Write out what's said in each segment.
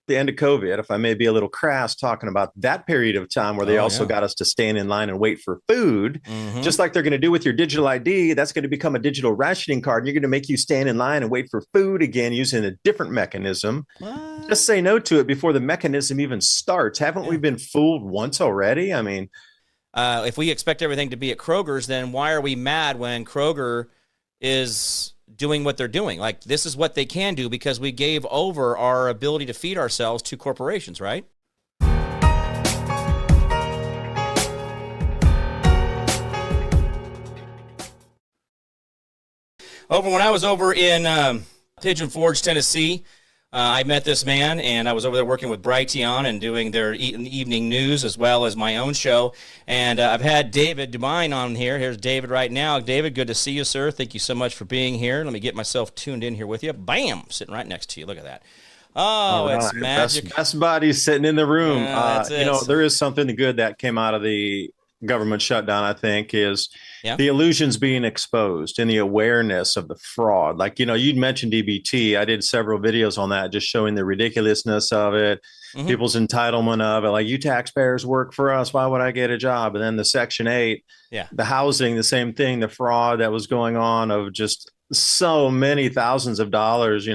the end of COVID, if I may be a little crass, talking about that period of time where they also got us to stand in line and wait for food, just like they're going to do with your digital ID. That's going to become a digital rationing card. And you're going to make you stand in line and wait for food again using a different mechanism. What? Just say no to it before the mechanism even starts. Haven't we been fooled once already? I mean, if we expect everything to be at Kroger's, then why are we mad when Kroger is doing what they're doing? Like, this is what they can do because we gave over our ability to feed ourselves to corporations, right? When I was over in Pigeon Forge, Tennessee, I met this man, and I was over there working with BRIGHTEON and doing their evening news as well as my own show. And I've had David Devine on here. Here's David right now. David, good to see you, sir. Thank you so much for being here. Let me get myself tuned in here with you. Bam! Sitting right next to you. Look at that. Oh, it's magic. Best buddies sitting in the room. You know, there is something good that came out of the government shutdown, I think, is the illusions being exposed and the awareness of the fraud. Like, you'd mentioned DBT. I did several videos on that, just showing the ridiculousness of it, people's entitlement of it. Like, you taxpayers work for us. Why would I get a job? And then the Section 8, the housing, the same thing, the fraud that was going on of just so many thousands of dollars,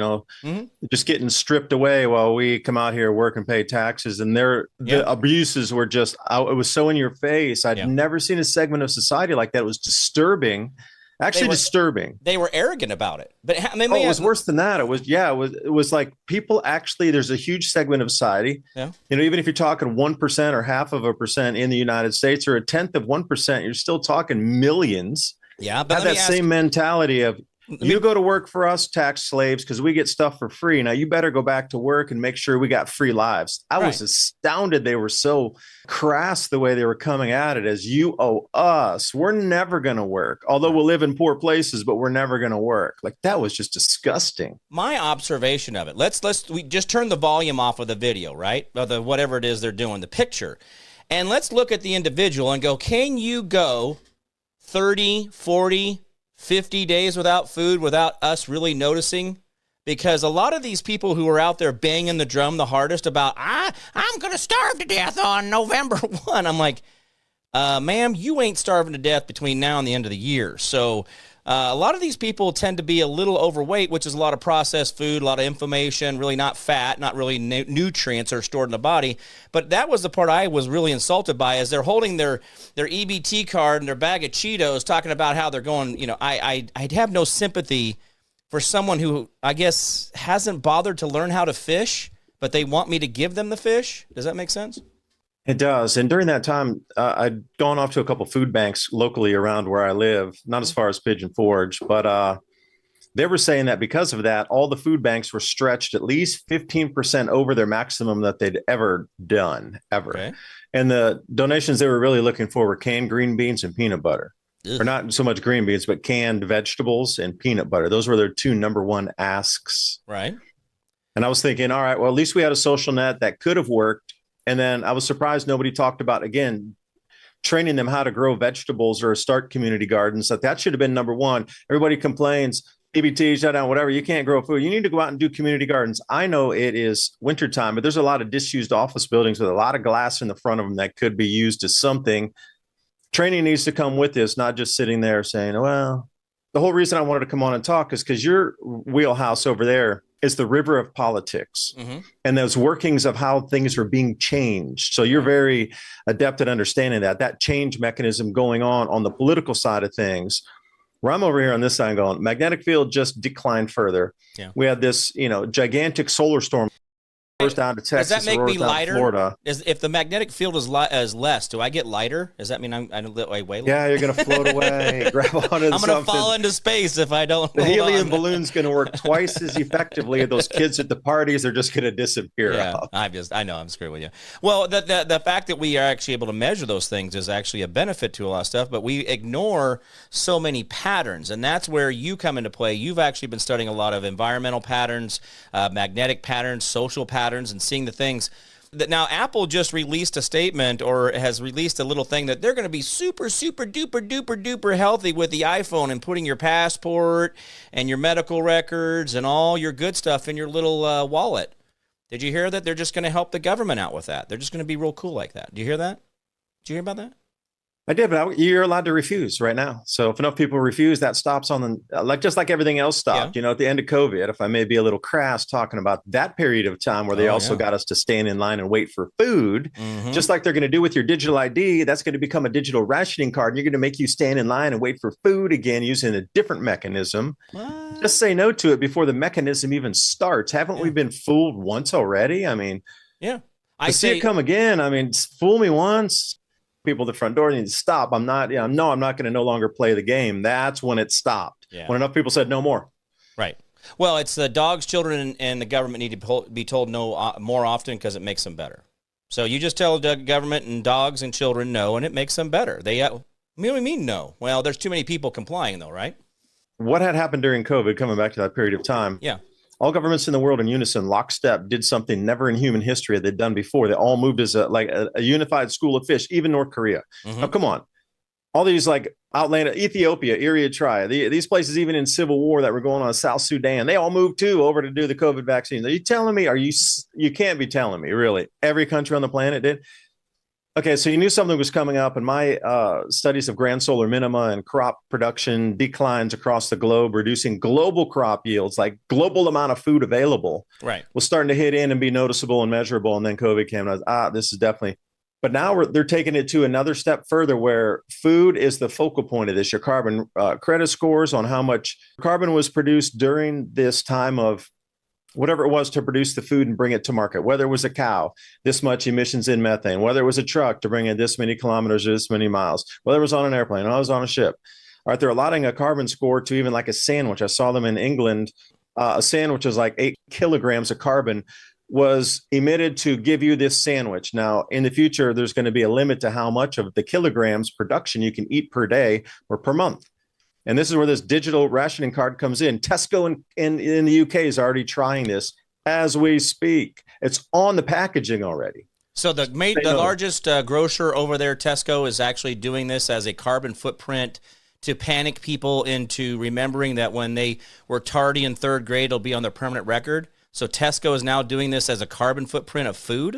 just getting stripped away while we come out here, work and pay taxes. And the abuses were just, it was so in your face. I'd never seen a segment of society like that. It was disturbing, disturbing. They were arrogant about it, but it was worse than that. It was like people actually, there's a huge segment of society, even if you're talking 1% or half of a percent in the United States or a tenth of 1%, you're still talking millions. Yeah. But have that same mentality of, you go to work for us, tax slaves, because we get stuff for free. Now you better go back to work and make sure we got free lives. I was astounded. They were so crass the way they were coming at it as, you owe us. We're never going to work. Although we'll live in poor places, but we're never going to work. Like, that was just disgusting. My observation of it. We just turn the volume off of the video, right? Or the whatever it is they're doing, the picture. And let's look at the individual and go, can you go 30, 40, 50 days without food without us really noticing? Because a lot of these people who are out there banging the drum the hardest about, I'm going to starve to death on November 1. I'm like, ma'am, you ain't starving to death between now and the end of the year. So a lot of these people tend to be a little overweight, which is a lot of processed food, a lot of inflammation, really not fat, not really nutrients are stored in the body. But that was the part I was really insulted by, is they're holding their EBT card and their bag of Cheetos, talking about how they're going, I'd have no sympathy for someone who, I guess, hasn't bothered to learn how to fish, but they want me to give them the fish. Does that make sense? It does. And during that time, I'd gone off to a couple food banks locally around where I live, not as far as Pigeon Forge, but they were saying that because of that, all the food banks were stretched at least 15% over their maximum that they'd ever done, ever. Okay. And the donations they were really looking for were canned green beans and peanut butter. Ugh. Or not so much green beans, but canned vegetables and peanut butter. Those were their two number one asks. Right. And I was thinking, all right, well, at least we had a social net that could have worked. And then I was surprised nobody talked about, again, training them how to grow vegetables or start community gardens. That should have been number one. Everybody complains, EBT, shutdown, whatever. You can't grow food. You need to go out and do community gardens. I know it is wintertime, but there's a lot of disused office buildings with a lot of glass in the front of them that could be used as something. Training needs to come with this, not just sitting there saying, well, the whole reason I wanted to come on and talk is because your wheelhouse over there is the river of politics and those workings of how things are being changed. So you're very adept at understanding that change mechanism going on the political side of things, where I'm over here on this side going, magnetic field just declined further. Yeah. We had this, gigantic solar storm down to Texas. Does that make me lighter? Florida. If the magnetic field is less, do I get lighter? Does that mean I'm way lighter? Yeah, you're going to float away, grab onto something. I'm going to fall into space if I don't. The helium balloon's going to work twice as effectively. Those kids at the parties are just going to disappear. Yeah, I know I'm screwed with you. Well, the fact that we are actually able to measure those things is actually a benefit to a lot of stuff, but we ignore so many patterns, and that's where you come into play. You've actually been studying a lot of environmental patterns, magnetic patterns, social patterns, and seeing the things that now Apple just released a statement or has released a little thing that they're going to be super duper healthy with the iPhone and putting your passport and your medical records and all your good stuff in your little wallet. Did you hear that they're just going to help the government out with that? They're just going to be real cool like that. Do you hear that? Did you hear about that? I did, but you're allowed to refuse right now. So if enough people refuse, that stops on the, like, just like everything else stopped, at the end of COVID, if I may be a little crass talking about that period of time where they also got us to stand in line and wait for food, just like they're going to do with your digital ID, that's going to become a digital rationing card. And you're going to make you stand in line and wait for food again using a different mechanism. What? Just say no to it before the mechanism even starts. Haven't we been fooled once already? I mean, I see it come again. I mean, fool me once. People at the front door need to stop. I'm not going to no longer play the game. That's when it stopped. When enough people said no more. Right. Well, it's the dogs, children, and the government need to be told no more often because it makes them better. So you just tell the government and dogs and children no, and it makes them better. They what do you mean no? Well, there's too many people complying though, right? What had happened during COVID, coming back to that period of time? Yeah. All governments in the world in unison, lockstep, did something never in human history they'd done before. They all moved as a unified school of fish, even North Korea. Now, come on. All these like outland, Ethiopia, Eritrea, these places, even in civil war that were going on, South Sudan, they all moved too over to do the COVID vaccine. Are you telling me, you can't be telling me, really, every country on the planet did? Okay, so you knew something was coming up, and my studies of grand solar minima and crop production declines across the globe, reducing global crop yields, like global amount of food available, was starting to hit in and be noticeable and measurable. And then COVID came, and I was, this is definitely. But now they're taking it to another step further, where food is the focal point of this. Your carbon credit scores on how much carbon was produced during this time of whatever it was to produce the food and bring it to market, whether it was a cow, this much emissions in methane, whether it was a truck to bring in this many kilometers or this many miles, whether it was on an airplane, or I was on a ship. All right, they're allotting a carbon score to even like a sandwich. I saw them in England. A sandwich is like 8 kilograms of carbon was emitted to give you this sandwich. Now, in the future, there's going to be a limit to how much of the kilograms production you can eat per day or per month. And this is where this digital rationing card comes in. Tesco in the UK is already trying this as we speak. It's on the packaging already. So the largest grocer over there, Tesco, is actually doing this as a carbon footprint to panic people into remembering that when they were tardy in third grade, it'll be on their permanent record. So Tesco is now doing this as a carbon footprint of food?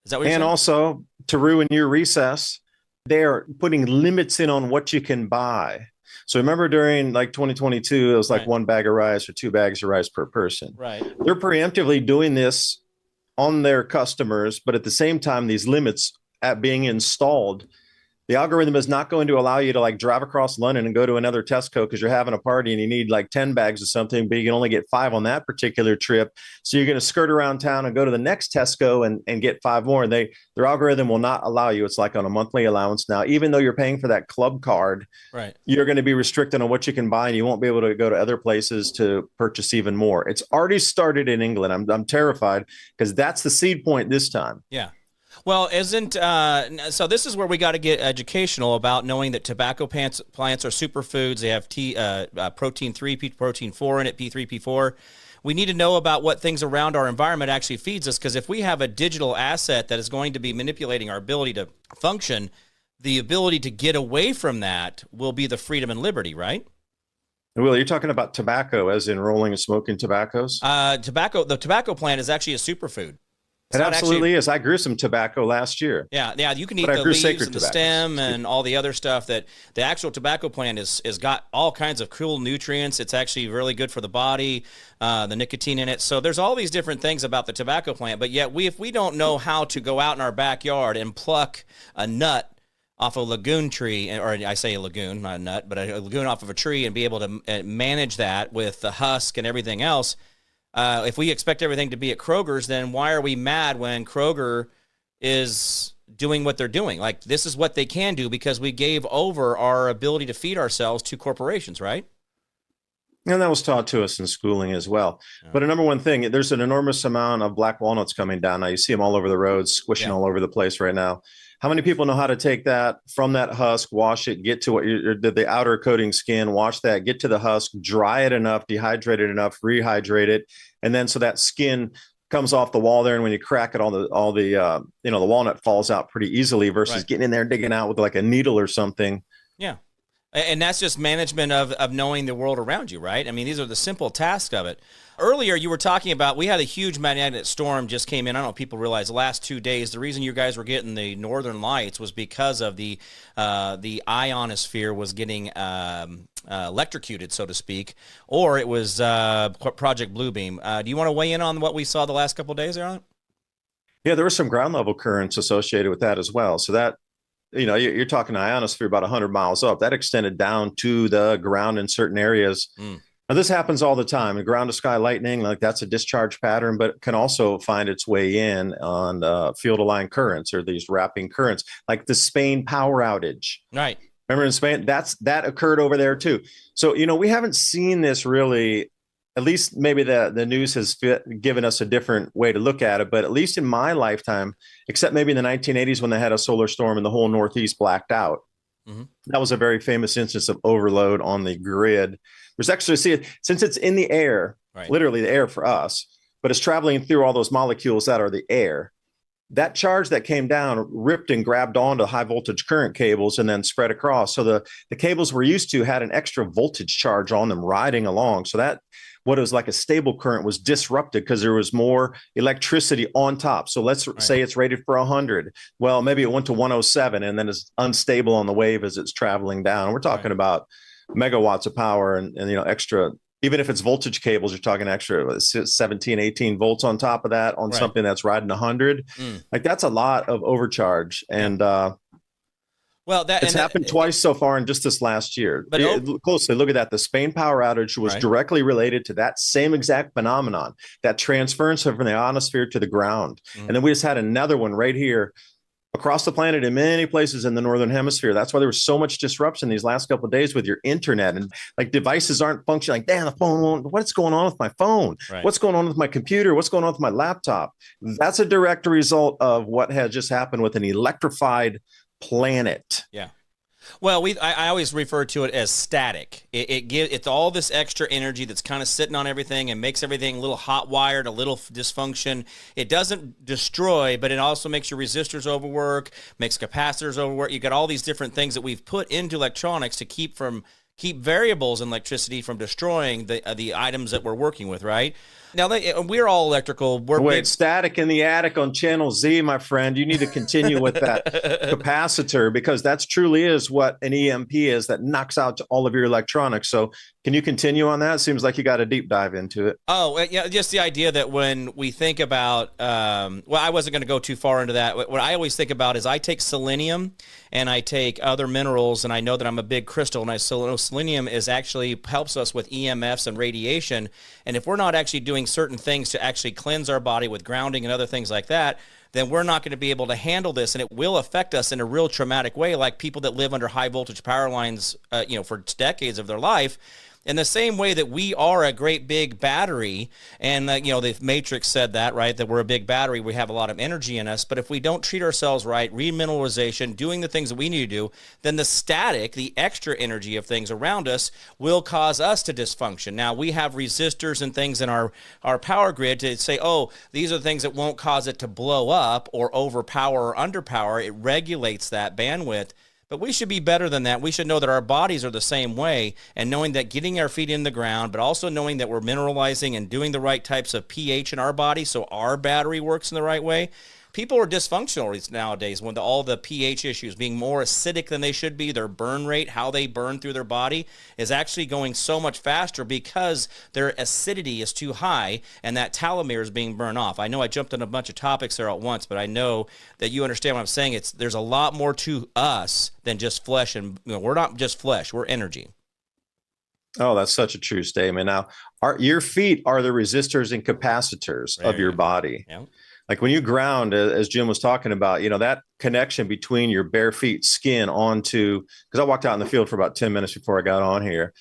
Is that what you're saying? And also, to ruin your recess, they're putting limits in on what you can buy. So remember during like 2022, it was like 1 bag of rice or 2 bags of rice per person. Right. They're preemptively doing this on their customers, but at the same time, these limits at being installed, the algorithm is not going to allow you to like drive across London and go to another Tesco because you're having a party and you need like 10 bags of something, but you can only get 5 on that particular trip. So you're going to skirt around town and go to the next Tesco and get 5 more. And their algorithm will not allow you. It's like on a monthly allowance now. Even though you're paying for that club card, you're going to be restricted on what you can buy, and you won't be able to go to other places to purchase even more. It's already started in England. I'm terrified because that's the seed point this time. Yeah. Well, so this is where we got to get educational about knowing that tobacco plants are superfoods. They have protein 3, protein 4 in it, P3, P4. We need to know about what things around our environment actually feeds us, because if we have a digital asset that is going to be manipulating our ability to function, the ability to get away from that will be the freedom and liberty, right? Will, you're talking about tobacco as in rolling and smoking tobaccos? The tobacco plant is actually a superfood. It absolutely is. I grew some tobacco last year. Yeah, you can eat the leaves and the stem and all the other stuff. That the actual tobacco plant is got all kinds of cool nutrients. It's actually really good for the body, the nicotine in it. So there's all these different things about the tobacco plant. But yet, if we don't know how to go out in our backyard and pluck a nut off a lagoon tree, or I say a lagoon, not a nut, but a lagoon off of a tree, and be able to manage that with the husk and everything else. If we expect everything to be at Kroger's, then why are we mad when Kroger is doing what they're doing? Like, this is what they can do because we gave over our ability to feed ourselves to corporations, right? And that was taught to us in schooling as well. Yeah. But a number one thing, there's an enormous amount of black walnuts coming down. Now you see them all over the roads, squishing all over the place right now. How many people know how to take that from that husk, wash it, get to what the outer coating skin, wash that, get to the husk, dry it enough, dehydrate it enough, rehydrate it, and then so that skin comes off the wall there, and when you crack it, the walnut falls out pretty easily versus getting in there and digging out with like a needle or something. Yeah. And that's just management of knowing the world around you, right? I mean, these are the simple tasks of it. Earlier, you were talking about, we had a huge magnetic storm just came in. I don't know if people realize the last 2 days, the reason you guys were getting the northern lights was because of the ionosphere was getting electrocuted, so to speak, or it was Project Bluebeam. Do you want to weigh in on what we saw the last couple of days there on it? Yeah, there were some ground level currents associated with that as well. So that, you're talking ionosphere about 100 miles up. That extended down to the ground in certain areas. Now, this happens all the time. Ground to sky lightning, like that's a discharge pattern, but can also find its way in on field aligned currents or these wrapping currents, like the Spain power outage. Right. Remember in Spain, that occurred over there too. So, we haven't seen this really, at least maybe the news has given us a different way to look at it. But at least in my lifetime, except maybe in the 1980s when they had a solar storm and the whole Northeast blacked out, that was a very famous instance of overload on the grid. There's actually, since it's in the air, literally the air for us, but it's traveling through all those molecules that are the air. That charge that came down ripped and grabbed onto high voltage current cables and then spread across. So the cables we're used to had an extra voltage charge on them riding along. So that what was like a stable current was disrupted because there was more electricity on top. So let's say it's rated for 100. Well, maybe it went to 107 and then it's unstable on the wave as it's traveling down. We're talking about megawatts of power and extra, even if it's voltage cables, you're talking extra 17, 18 volts on top of that on something that's riding 100. Like that's a lot of overcharge. And it's happened twice so far in just this last year. But closely look at that. The Spain power outage was directly related to that same exact phenomenon, that transference from the ionosphere to the ground. And then we just had another one right here across the planet in many places in the northern hemisphere. That's why there was so much disruption these last couple of days with your internet, and like devices aren't functioning. Like, damn, the phone won't. What's going on with my phone? What's going on with my computer? What's going on with my laptop? That's a direct result of what has just happened with an electrified planet. Yeah. Well, I always refer to it as static. It's all this extra energy that's kind of sitting on everything and makes everything a little hot wired, a little dysfunction. It doesn't destroy, but it also makes your resistors overwork, makes capacitors overwork. You got all these different things that we've put into electronics to keep variables in electricity from destroying the items that we're working with, right? Now, we're all electrical. Wait, static in the attic on channel Z, my friend. You need to continue with that capacitor because that's truly is what an EMP is that knocks out all of your electronics. So can you continue on that? Seems like you got a deep dive into it. Oh, yeah, just the idea that when we think about, well, I wasn't going to go too far into that. What I always think about is I take selenium and I take other minerals, and I know that I'm a big crystal, and I know selenium actually helps us with EMFs and radiation. And if we're not actually doing certain things to actually cleanse our body with grounding and other things like that, then we're not going to be able to handle this, and it will affect us in a real traumatic way, like people that live under high voltage power lines, for decades of their life. In the same way that we are a great big battery, and the Matrix said that, right, that we're a big battery, we have a lot of energy in us, but if we don't treat ourselves right, remineralization, doing the things that we need to do, then the static, the extra energy of things around us will cause us to dysfunction. Now, we have resistors and things in our power grid to say, oh, these are the things that won't cause it to blow up or overpower or underpower. It regulates that bandwidth. But we should be better than that. We should know that our bodies are the same way, and knowing that getting our feet in the ground, but also knowing that we're mineralizing and doing the right types of pH in our body so our battery works in the right way. People are dysfunctional nowadays when all the pH issues, being more acidic than they should be, their burn rate, how they burn through their body is actually going so much faster because their acidity is too high and that telomere is being burned off. I know I jumped on a bunch of topics there at once, but I know that you understand what I'm saying. There's a lot more to us than just flesh, and we're not just flesh, we're energy. Oh, that's such a true statement. Now, your feet are the resistors and capacitors of your body. Yeah. Like when you ground, as Jim was talking about, that connection between your bare feet skin onto, because I walked out in the field for about 10 minutes before I got on here,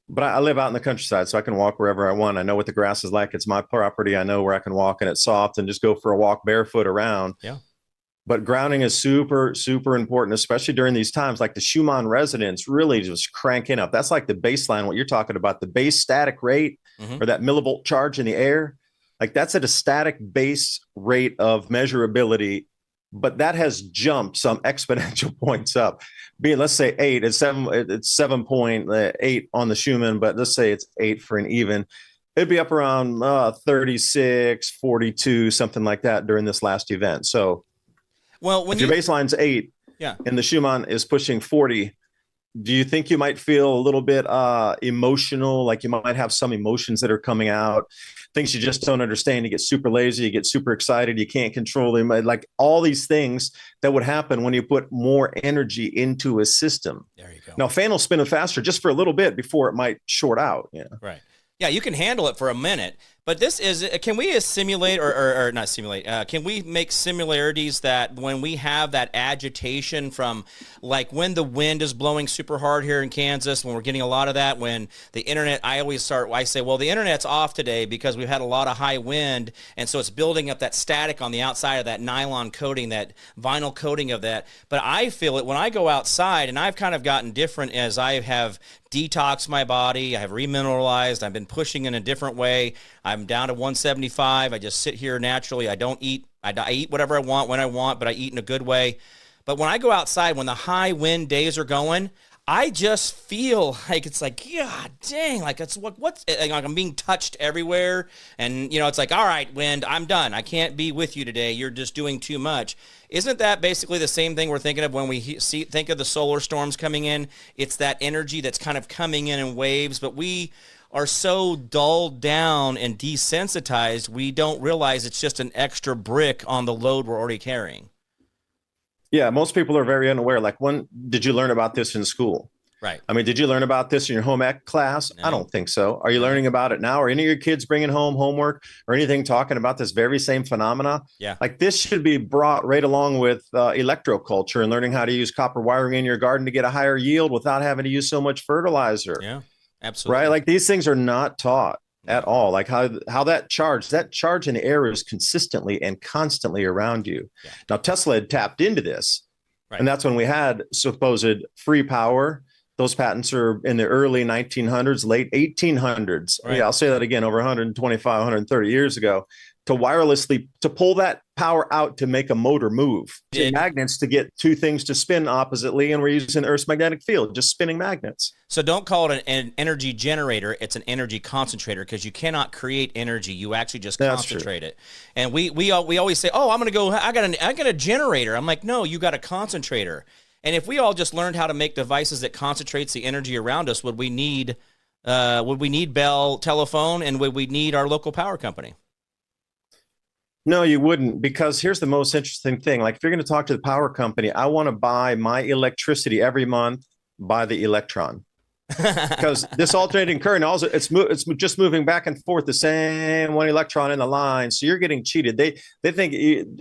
but I live out in the countryside, so I can walk wherever I want. I know what the grass is like. It's my property. I know where I can walk and it's soft and just go for a walk barefoot around. Yeah. But grounding is super, super important, especially during these times, like the Schumann resonance really just cranking up. That's like the baseline, what you're talking about, the base static rate or that millivolt charge in the air. Like that's at a static base rate of measurability but that has jumped some exponential points up. Being, let's say 8, it's 7.8 on the Schumann, but let's say it's 8 for an even. It'd be up around 36, 42, something like that during this last event. So, well, when your baseline's 8, yeah, and the Schumann is pushing 40, do you think you might feel a little bit emotional, like you might have some emotions that are coming out, things you just don't understand? You get super lazy, you get super excited, you can't control them, like all these things that would happen when you put more energy into a system. There you go. Now, fan will spin faster just for a little bit before it might short out. Yeah. Right. Yeah, you can handle it for a minute, but this is, can we simulate or not simulate, can we make similarities that when we have that agitation from like when the wind is blowing super hard here in Kansas, when we're getting a lot of that, when the internet, I say, well, the internet's off today because we've had a lot of high wind, and so it's building up that static on the outside of that nylon coating, that vinyl coating of that. But I feel it when I go outside, and I've kind of gotten different as I have detoxed my body, I have remineralized, I've been pushing in a different way. I'm down to 175. I just sit here naturally. I don't eat. I eat whatever I want when I want, but I eat in a good way. But when I go outside, when the high wind days are going, I just feel like it's like, God dang, like it's what's like I'm being touched everywhere. And, it's like, all right, wind, I'm done. I can't be with you today. You're just doing too much. Isn't that basically the same thing we're thinking of when we think of the solar storms coming in? It's that energy that's kind of coming in waves, but we are so dulled down and desensitized, we don't realize it's just an extra brick on the load we're already carrying. Yeah, most people are very unaware. Like, when did you learn about this in school? Right. I mean, did you learn about this in your home ec class? No. I don't think so. Are you learning about it now? Are any of your kids bringing home homework or anything talking about this very same phenomena? Yeah. Like, this should be brought right along with electroculture and learning how to use copper wiring in your garden to get a higher yield without having to use so much fertilizer. Yeah, absolutely. Right? Like, these things are not taught at all. Like how that charge in the air is consistently and constantly around you. Yeah. Now, Tesla had tapped into this, right, and that's when we had supposed free power. Those patents are in the early 1900s, late 1800s. Right. Yeah, I'll say that again, over 125, 130 years ago, to wirelessly, to pull that power out to make a motor move. Magnets to get two things to spin oppositely, and we're using Earth's magnetic field, just spinning magnets. So don't call it an energy generator. It's an energy concentrator, because you cannot create energy. You actually just concentrate it. And we always say, oh, I'm going to go, I got a generator. I'm like, no, you got a concentrator. And if we all just learned how to make devices that concentrates the energy around us, would we need Bell Telephone, and would we need our local power company? No, you wouldn't, because here's the most interesting thing. Like, if you're going to talk to the power company, I want to buy my electricity every month by the electron, because this alternating current, also it's just moving back and forth, the same one electron in the line. So you're getting cheated. They think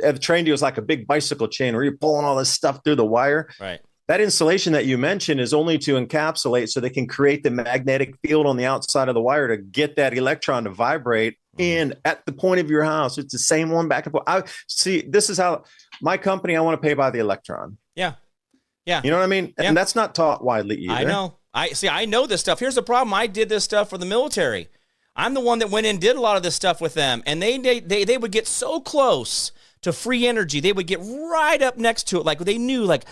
have trained you as like a big bicycle chain where you're pulling all this stuff through the wire. Right. That insulation that you mentioned is only to encapsulate, so they can create the magnetic field on the outside of the wire to get that electron to vibrate in at the point of your house. It's the same one back and forth. This is how my company, I want to pay by the electron. Yeah. Yeah. You know what I mean? Yeah. And that's not taught widely either. I know. I know this stuff. Here's the problem. I did this stuff for the military. I'm the one that went in and did a lot of this stuff with them. And they would get so close to free energy. They would get right up next to it. Like, they knew, like,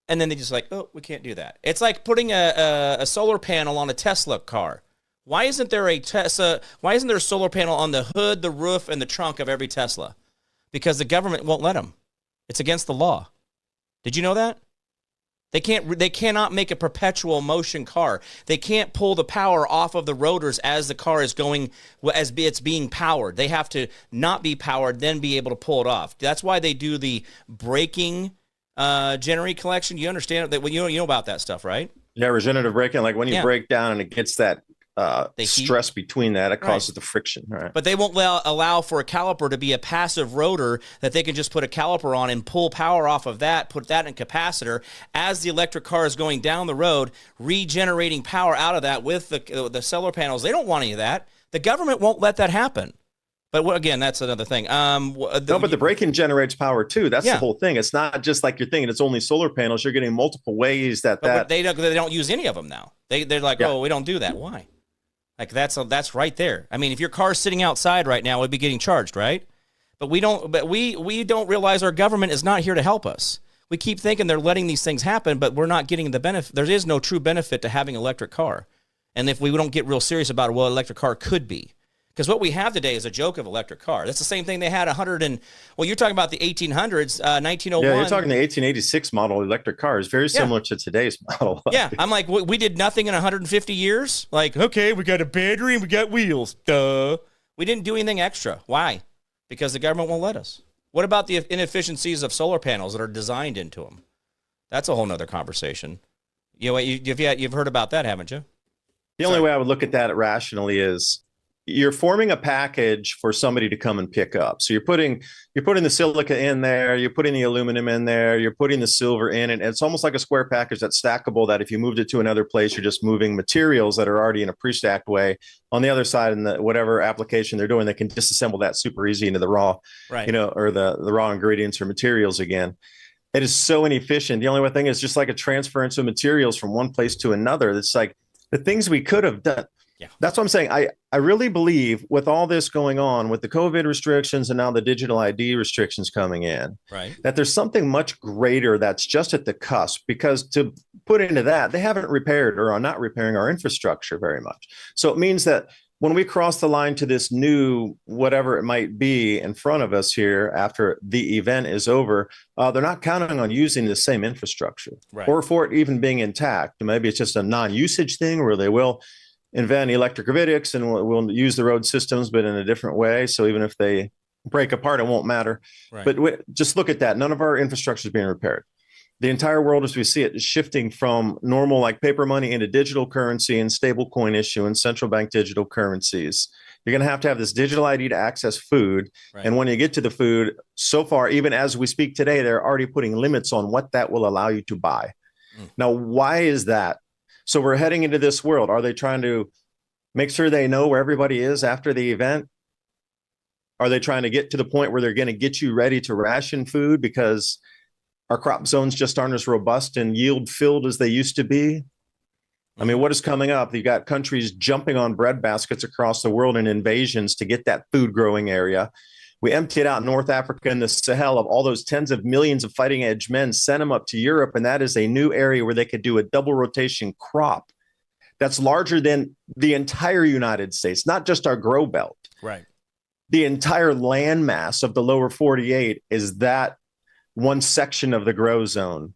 and then they just like, oh, we can't do that. It's like putting a solar panel on a Tesla car. Why isn't there a solar panel on the hood, the roof, and the trunk of every Tesla? Because the government won't let them. It's against the law. Did you know that? They cannot make a perpetual motion car. They can't pull the power off of the rotors as the car is going, as it's being powered. They have to not be powered, then be able to pull it off. That's why they do the braking generate collection. You understand that? You know about that stuff, right? Yeah, regenerative braking. Like when you break down and it gets that stress between that, it causes the friction. Right. But they won't allow for a caliper to be a passive rotor that they can just put a caliper on and pull power off of that, put that in capacitor as the electric car is going down the road, regenerating power out of that with the solar panels. They don't want any of that. The government won't let that happen. But again, that's another thing. But the braking generates power too. That's the whole thing. It's not just like you're thinking it's only solar panels. You're getting multiple ways that they don't use any of them now. They're like, oh, we don't do that. Why? Like that's right there. I mean, if your car's sitting outside right now, it'd be getting charged, right? But we don't realize our government is not here to help us. We keep thinking they're letting these things happen, but we're not getting the benefit. There is no true benefit to having an electric car. And if we don't get real serious about what an electric car could be. Because what we have today is a joke of electric car. That's the same thing they had you're talking about the 1800s, 1901. Yeah, you're talking the 1886 model electric car is very similar to today's model. Yeah, I'm like, we did nothing in 150 years? Like, okay, we got a battery and we got wheels. Duh. We didn't do anything extra. Why? Because the government won't let us. What about the inefficiencies of solar panels that are designed into them? That's a whole nother conversation. You've heard about that, haven't you? The only way I would look at that rationally is you're forming a package for somebody to come and pick up. So you're putting the silica in there, you're putting the aluminum in there, you're putting the silver in, and it's almost like a square package that's stackable, that if you moved it to another place, you're just moving materials that are already in a pre-stacked way. On the other side, in the whatever application they're doing, they can disassemble that super easy into the raw, or the raw ingredients or materials again. It is so inefficient. The only thing is just like a transference of materials from one place to another. It's like the things we could have done. Yeah. That's what I'm saying. I really believe with all this going on with the COVID restrictions and now the digital ID restrictions coming in, that there's something much greater that's just at the cusp, because to put into that, they haven't repaired or are not repairing our infrastructure very much. So it means that when we cross the line to this new, whatever it might be in front of us here after the event is over, they're not counting on using the same infrastructure or for it even being intact. Maybe it's just a non-usage thing where they will invent electric Vedics and we'll use the road systems, but in a different way. So even if they break apart, it won't matter. But just look at that. None of our infrastructure is being repaired. The entire world, as we see it, is shifting from normal like paper money into digital currency and stable coin issue and central bank digital currencies. You're going to have this digital ID to access food. And when you get to the food, so far, even as we speak today, they're already putting limits on what that will allow you to buy. Now, why is that? So we're heading into this world. Are they trying to make sure they know where everybody is after the event? Are they trying to get to the point where they're going to get you ready to ration food because our crop zones just aren't as robust and yield filled as they used to be? I mean, what is coming up? You've got countries jumping on bread baskets across the world in invasions to get that food growing area. We emptied out North Africa and the Sahel of all those tens of millions of fighting edge men, sent them up to Europe, and that is a new area where they could do a double rotation crop that's larger than the entire United States, not just our grow belt. The entire land mass of the lower 48 is that one section of the grow zone.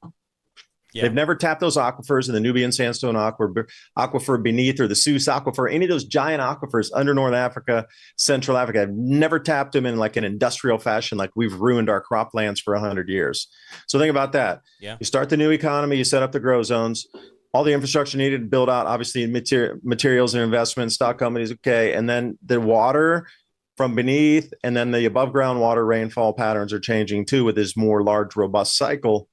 They've never tapped those aquifers in the Nubian sandstone aquifer beneath, or the Sus aquifer, any of those giant aquifers under North Africa, Central Africa. I've never tapped them in like an industrial fashion, like we've ruined our croplands for 100 years. So think about that. You start the new economy, you set up the grow zones, all the infrastructure needed to build out, obviously materials and investments, stock companies, and then the water from beneath and then the above ground water rainfall patterns are changing too with this more large, robust cycle.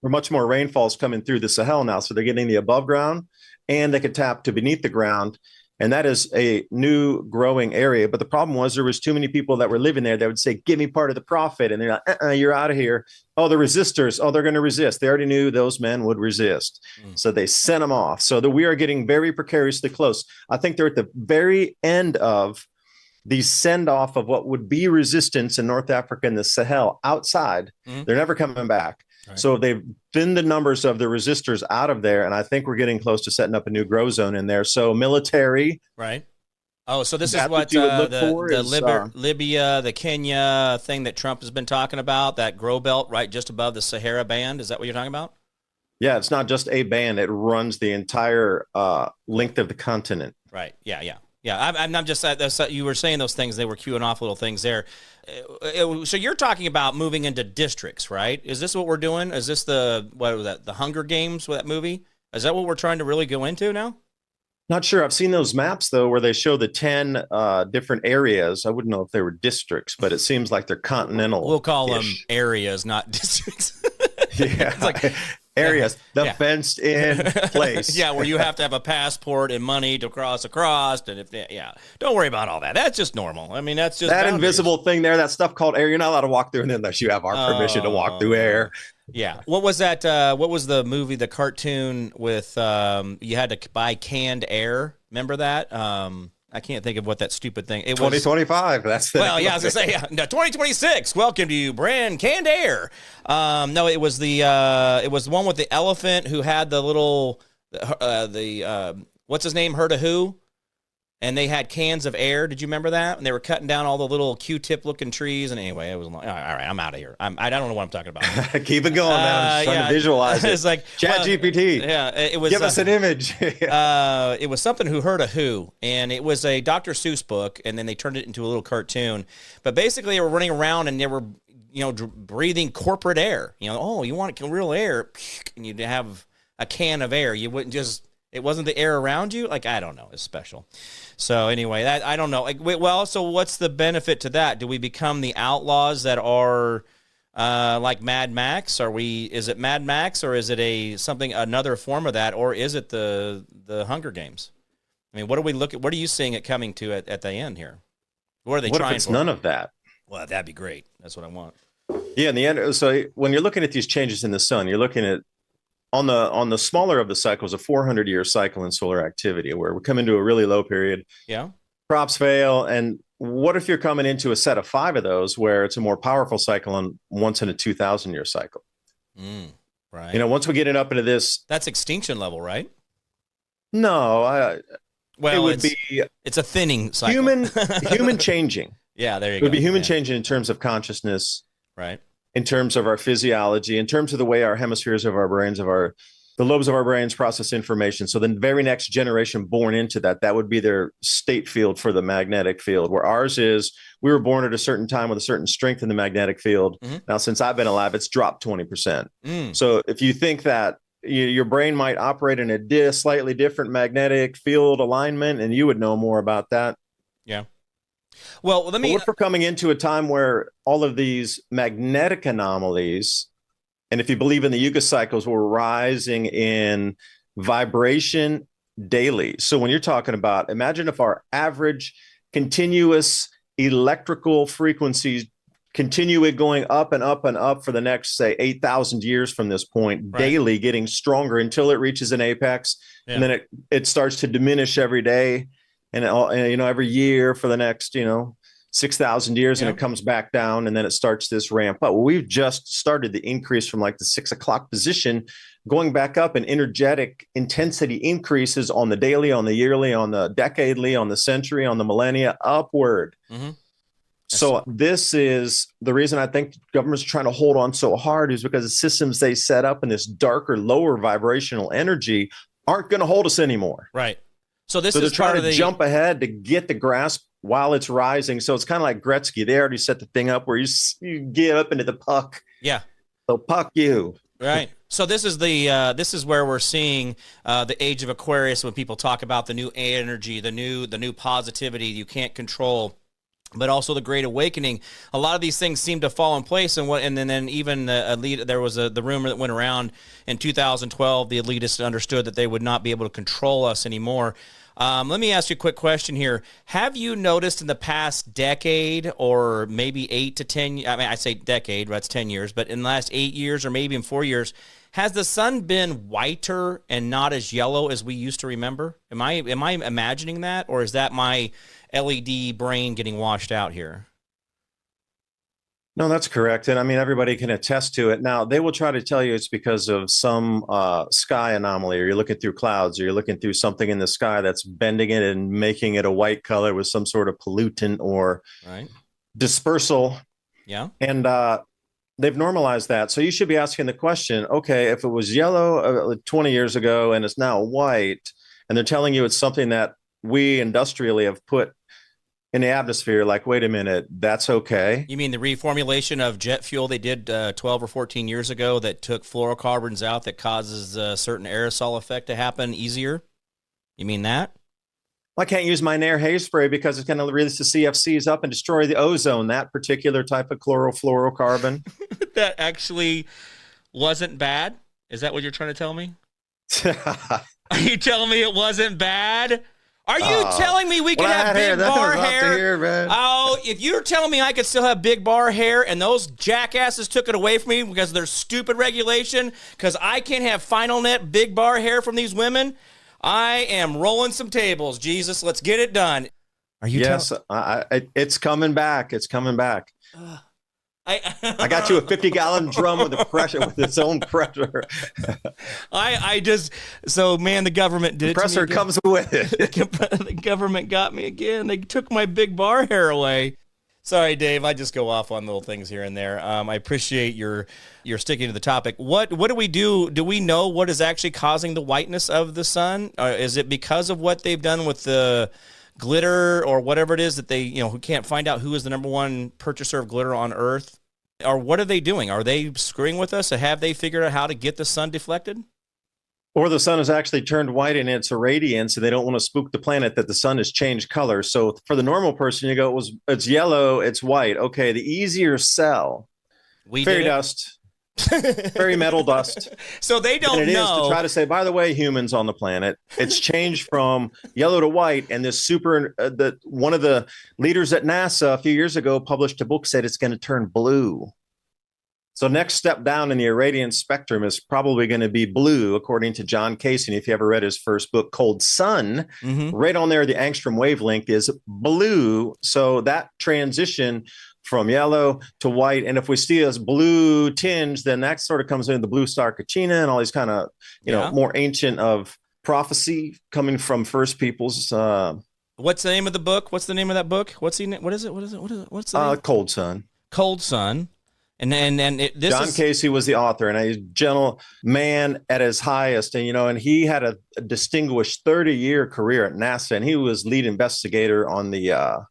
Where much more rainfall is coming through the Sahel now. So they're getting the above ground and they could tap to beneath the ground. And that is a new growing area. But the problem was there was too many people that were living there that would say, give me part of the profit. And they're like, you're out of here. Oh, the resistors. Oh, they're going to resist. They already knew those men would resist. So they sent them off. So that we are getting very precariously close. I think they're at the very end of the send off of what would be resistance in North Africa and the Sahel outside. They're never coming back. So they've thinned the numbers of the resistors out of there, and I think we're getting close to setting up a new grow zone in there. So military. Oh, so this is what the Libya, the Kenya thing that Trump has been talking about, that grow belt right just above the Sahara band. Is that what you're talking about? Yeah, it's not just a band. It runs the entire length of the continent. Yeah, I'm just you were saying those things. They were queuing off little things there. So you're talking about moving into districts, right? Is this what we're doing? Is this the Hunger Games with that movie? Is that what we're trying to really go into now? Not sure. I've seen those maps though, where they show the 10 different areas. I wouldn't know if they were districts, but it seems like they're continental. We'll call them areas, not districts. It's like areas, fenced in place. Where you have to have a passport and money to cross across. And don't worry about all that. That's just normal. I mean, that's just that invisible thing there, that stuff called air. You're not allowed to walk through it unless you have our permission to walk through air. What was that? What was the movie, the cartoon with you had to buy canned air? Remember that? I can't think of what that stupid thing. It was 2025. That's the well, yeah. I was gonna say no, 2026. Welcome to you, brand canned air. No, it was the one with the elephant who had the little what's his name, Herta Who, and they had cans of air. Did you remember that? And they were cutting down all the little Q-tip looking trees. And anyway, it was like, all right, I'm out of here. I don't know what I'm talking about. Keep it going, man. I'm just trying to visualize it. It's like Chat GPT. Yeah, it was. Give us an image. It was something who heard a who, and it was a Dr. Seuss book, and then they turned it into a little cartoon. But basically, they were running around and they were, breathing corporate air. Oh, you want real air, and you'd have a can of air. You wouldn't just. It wasn't the air around you. Like, I don't know. It's special. So anyway, I don't know. Like, well, so what's the benefit to that? Do we become the outlaws that are like Mad Max? Is it Mad Max, or is it another form of that, or is it the Hunger Games? I mean, what are you seeing it coming to at the end here? What are they trying for? What if it's none of that? Well, that'd be great. That's what I want. Yeah, in the end, so when you're looking at these changes in the sun, you're looking at on the smaller of the cycles, a 400-year cycle in solar activity, where we come into a really low period. Yeah. Crops fail. And what if you're coming into a set of 5 of those where it's a more powerful cycle and once in a 2,000-year cycle? Right. Once we get it up into this. That's extinction level, right? No. It's a thinning cycle. Human changing. Yeah, there you go. It would be human changing in terms of consciousness. Right. In terms of our physiology, in terms of the way our hemispheres of our brains, the lobes of our brains process information. So the very next generation born into that would be their state field for the magnetic field, where ours is, we were born at a certain time with a certain strength in the magnetic field. Mm-hmm. Now, since I've been alive, it's dropped 20%. So if you think that your brain might operate in a slightly different magnetic field alignment, and you would know more about that. Yeah. Well, what if we're coming into a time where all of these magnetic anomalies, and if you believe in the yuga cycles, were rising in vibration daily. So when you're talking about, imagine if our average continuous electrical frequencies continue going up and up and up for the next, say, 8,000 years from this point, daily, getting stronger until it reaches an apex, and then it starts to diminish every day. And every year for the next, 6,000 years, and it comes back down, and then it starts this ramp up. Well, we've just started the increase from like the 6 o'clock position, going back up, and energetic intensity increases on the daily, on the yearly, on the decadely, on the century, on the millennia, upward. Mm-hmm. So this is the reason I think government's trying to hold on so hard, is because the systems they set up in this darker, lower vibrational energy aren't going to hold us anymore. Right. So they're trying to jump ahead to get the grasp while it's rising. So it's kind of like Gretzky. They already set the thing up where you get up into the puck. Yeah. So puck you. Right. So this is where we're seeing the age of Aquarius, when people talk about the new energy, the new positivity you can't control, but also the Great Awakening. A lot of these things seem to fall in place, and then even there was the rumor that went around in 2012. The elitists understood that they would not be able to control us anymore. Let me ask you a quick question here. Have you noticed in the past decade, or maybe 8 to 10? I mean, I say decade, that's 10 years, but in the last 8 years, or maybe in 4 years, has the sun been whiter and not as yellow as we used to remember? Am I imagining that, or is that my LED brain getting washed out here? No, that's correct. And I mean, everybody can attest to it. Now, they will try to tell you it's because of some sky anomaly, or you're looking through clouds, or you're looking through something in the sky that's bending it and making it a white color with some sort of pollutant or dispersal. Yeah. And they've normalized that. So you should be asking the question, okay, if it was yellow 20 years ago and it's now white, and they're telling you it's something that we industrially have put in the atmosphere, like, wait a minute, that's okay. You mean the reformulation of jet fuel they did 12 or 14 years ago that took fluorocarbons out, that causes a certain aerosol effect to happen easier? You mean that? Well, I can't use my Nair haze spray because it's going to release the CFCs up and destroy the ozone, that particular type of chlorofluorocarbon. That actually wasn't bad? Is that what you're trying to tell me? Are you telling me it wasn't bad? Are you telling me we could have big bar hair? Oh, if you're telling me I could still have big bar hair and those jackasses took it away from me because of their stupid regulation, because I can't have final net big bar hair from these women, I am rolling some tables. Jesus, let's get it done. Are you? Yes, it's coming back. It's coming back. I got you a 50-gallon drum with its own pressure. Man, the government did it. Pressure comes with it. The government got me again. They took my big bar hair away. Sorry, Dave. I just go off on little things here and there. I appreciate your sticking to the topic. What do we do? Do we know what is actually causing the whiteness of the sun? Is it because of what they've done with the glitter or whatever it is that they, who can't find out who is the number one purchaser of glitter on Earth? Or what are they doing? Are they screwing with us? Or have they figured out how to get the sun deflected? Or the sun has actually turned white in its irradiance, and they don't want to spook the planet that the sun has changed color. So for the normal person, you go, it's yellow, it's white. Okay, the easier sell. Fairy dust, fairy metal dust. So they don't know. It is to try to say, by the way, humans on the planet, it's changed from yellow to white. And this one of the leaders at NASA a few years ago published a book, said it's going to turn blue. So next step down in the irradiance spectrum is probably going to be blue, according to John Casey. And if you ever read his first book, Cold Sun, right on there, the angstrom wavelength is blue. So that transition from yellow to white. And if we see a blue tinge, then that sort of comes into the blue star Kachina and all these kind of, more ancient of prophecy coming from first peoples. What's the name of the book? What's the name of that book? What is it? What's the name? Cold Sun. Cold Sun. And John Casey was the author, and a gentle man at his highest. And he had a distinguished 30-year career at NASA, and he was lead investigator on the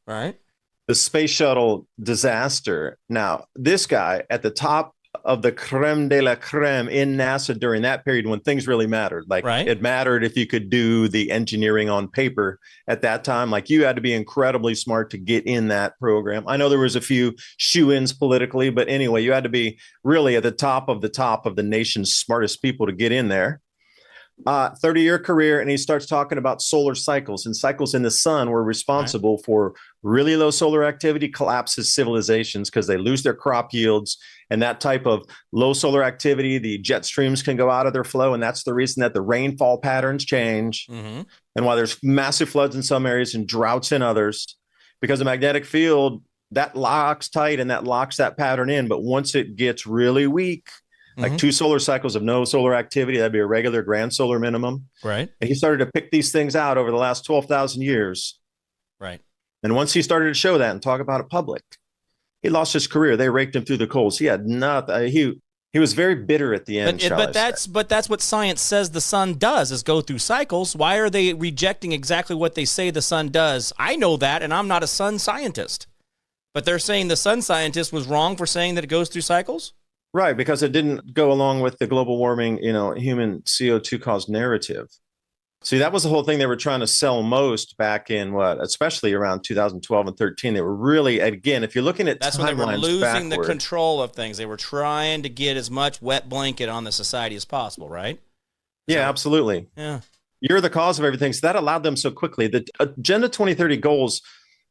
space shuttle disaster. Now, this guy at the top of the creme de la creme in NASA during that period when things really mattered. It mattered if you could do the engineering on paper at that time. Like, you had to be incredibly smart to get in that program. I know there was a few shoe-ins politically, but anyway, you had to be really at the top of the nation's smartest people to get in there. 30-year career, and he starts talking about solar cycles, and cycles in the sun were responsible for really low solar activity collapses civilizations because they lose their crop yields, and that type of low solar activity, the jet streams can go out of their flow, and that's the reason that the rainfall patterns change, and why there's massive floods in some areas and droughts in others, because the magnetic field that locks tight and that locks that pattern in. But once it gets really weak, like 2 solar cycles of no solar activity, that'd be a regular grand solar minimum. Right. And he started to pick these things out over the last 12,000 years. Right. And once he started to show that and talk about it public, he lost his career. They raked him through the coals. He had nothing. He was very bitter at the end. But that's what science says the sun does, is go through cycles. Why are they rejecting exactly what they say the sun does? I know that, and I'm not a sun scientist. But they're saying the sun scientist was wrong for saying that it goes through cycles? Right, because it didn't go along with the global warming, human CO2 caused narrative. See, that was the whole thing they were trying to sell most back in especially around 2012 and 13. They were really, again, if you're looking at that's when they were losing the control of things. They were trying to get as much wet blanket on the society as possible, right? Yeah, absolutely. Yeah. You're the cause of everything. So that allowed them so quickly. The Agenda 2030 goals,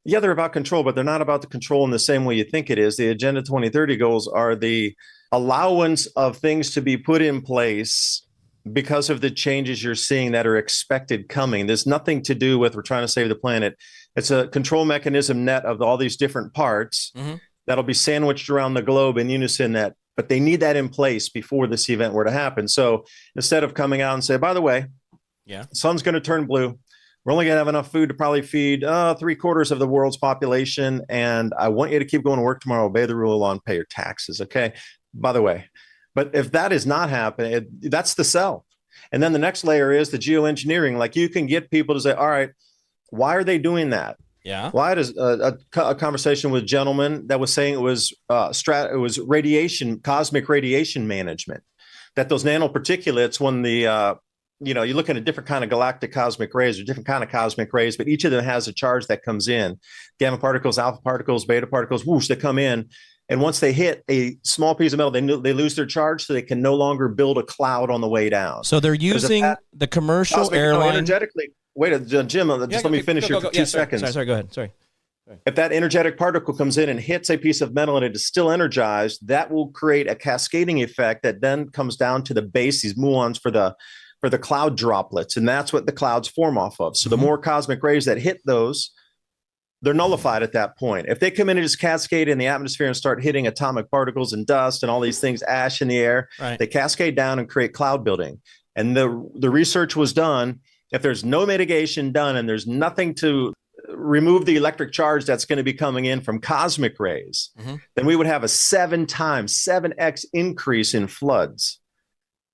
yeah, they're about control, but they're not about the control in the same way you think it is. The Agenda 2030 goals are the allowance of things to be put in place because of the changes you're seeing that are expected coming. There's nothing to do with we're trying to save the planet. It's a control mechanism net of all these different parts that'll be sandwiched around the globe in unison, but they need that in place before this event were to happen. So instead of coming out and say, by the way, the sun's going to turn blue, we're only going to have enough food to probably feed 3/4 of the world's population, and I want you to keep going to work tomorrow, obey the rule of law, and pay your taxes, okay? By the way, but if that is not happening, that's the sell. And then the next layer is the geoengineering. Like, you can get people to say, all right, why are they doing that? Yeah. Why does a conversation with a gentleman that was saying it was radiation, cosmic radiation management, that those nanoparticulates, when you're looking at different kind of galactic cosmic rays or different kind of cosmic rays, but each of them has a charge that comes in. Gamma particles, alpha particles, beta particles, whoosh, they come in. And once they hit a small piece of metal, they lose their charge, so they can no longer build a cloud on the way down. So they're using the commercial airline. Energetically, wait, Jim, let me finish here for 2 seconds. Sorry, go ahead. Sorry. If that energetic particle comes in and hits a piece of metal and it is still energized, that will create a cascading effect that then comes down to the base, these muons for the cloud droplets. And that's what the clouds form off of. So the more cosmic rays that hit those, they're nullified at that point. If they come in and just cascade in the atmosphere and start hitting atomic particles and dust and all these things, ash in the air, they cascade down and create cloud building. And the research was done. If there's no mitigation done and there's nothing to remove the electric charge that's going to be coming in from cosmic rays, then we would have a 7x increase in floods,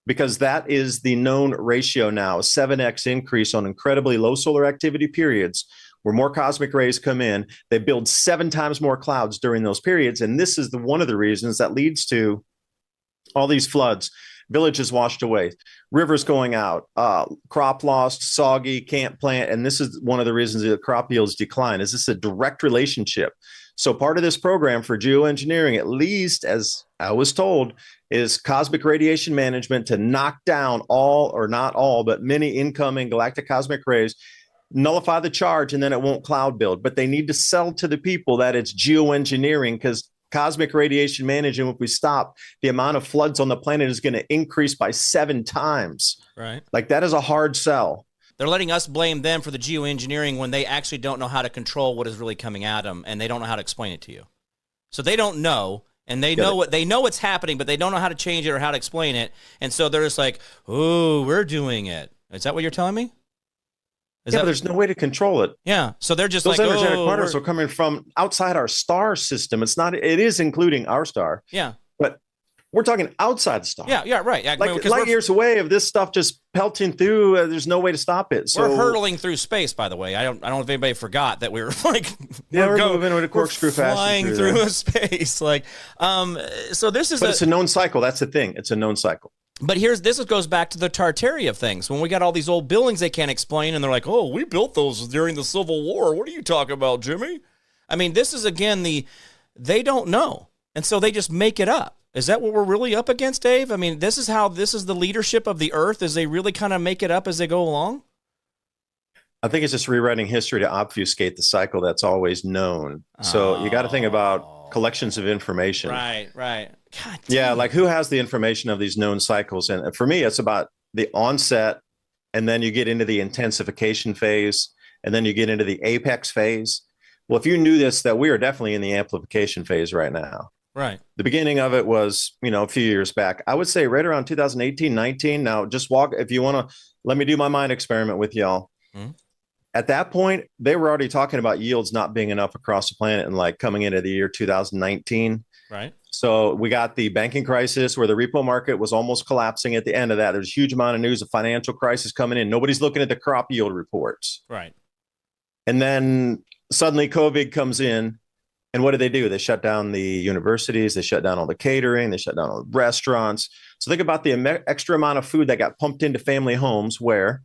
because that is the known ratio now, a 7x increase on incredibly low solar activity periods where more cosmic rays come in. They build 7 times more clouds during those periods. And this is one of the reasons that leads to all these floods, villages washed away, rivers going out, crop lost, soggy, can't plant. And this is one of the reasons the crop yields decline. Is this a direct relationship? So part of this program for geoengineering, at least as I was told, is cosmic radiation management to knock down all, or not all, but many incoming galactic cosmic rays, nullify the charge, and then it won't cloud build. But they need to sell to the people that it's geoengineering, because cosmic radiation management, if we stop, the amount of floods on the planet is going to increase by 7 times. Right. Like, that is a hard sell. They're letting us blame them for the geoengineering when they actually don't know how to control what is really coming at them, and they don't know how to explain it to you. So they don't know, and they know what's happening, but they don't know how to change it or how to explain it. And so they're just like, "Oh, we're doing it." Is that what you're telling me? But there's no way to control it. Yeah, so they're just those like, energetic particles are coming from outside our star system. It's not. It is including our star. Yeah, but we're talking outside the star. Yeah, right. Yeah, like light years away of this stuff just pelting through. There's no way to stop it. So we're hurtling through space. By the way, I don't know if anybody forgot that we were like, we're moving with a corkscrew fashion, flying through space. Like, so this is. But it's a known cycle. That's the thing. It's a known cycle. But this goes back to the Tartaria of things. When we got all these old buildings they can't explain, and they're like, "Oh, we built those during the Civil War. What are you talking about, Jimmy?" I mean, this is again they don't know, and so they just make it up. Is that what we're really up against, Dave? I mean, this is the leadership of the Earth, is they really kind of make it up as they go along? I think it's just rewriting history to obfuscate the cycle that's always known. So you got to think about collections of information. Right. God, yeah, like who has the information of these known cycles? And for me, it's about the onset, and then you get into the intensification phase, and then you get into the apex phase. Well, if you knew this, that we are definitely in the amplification phase right now. Right. The beginning of it was, a few years back. I would say right around 2018, 19. Now, just walk, if you want to, let me do my mind experiment with y'all. Mm-hmm. At that point, they were already talking about yields not being enough across the planet, and like coming into the year 2019. Right. So we got the banking crisis where the repo market was almost collapsing at the end of that. There's a huge amount of news of financial crisis coming in. Nobody's looking at the crop yield reports. Right. And then suddenly COVID comes in. And what do? They shut down the universities. They shut down all the catering. They shut down all the restaurants. So think about the extra amount of food that got pumped into family homes where,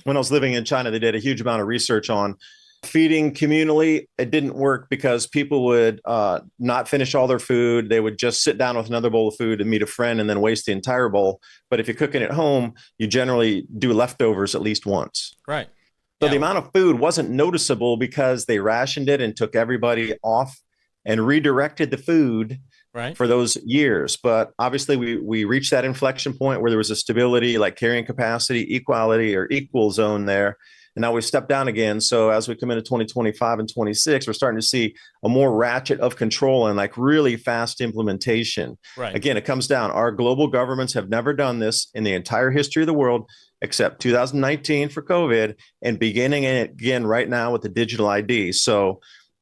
when I was living in China, they did a huge amount of research on feeding communally. It didn't work because people would not finish all their food. They would just sit down with another bowl of food and meet a friend and then waste the entire bowl. But if you're cooking at home, you generally do leftovers at least once. Right. So the amount of food wasn't noticeable because they rationed it and took everybody off and redirected the food for those years. But obviously we reached that inflection point where there was a stability, like carrying capacity, equality, or equal zone there. And now we've stepped down again. So as we come into 2025 and 26, we're starting to see a more ratchet of control and like really fast implementation. Right. Again, it comes down. Our global governments have never done this in the entire history of the world, except 2019 for COVID, and beginning it again right now with the digital ID. So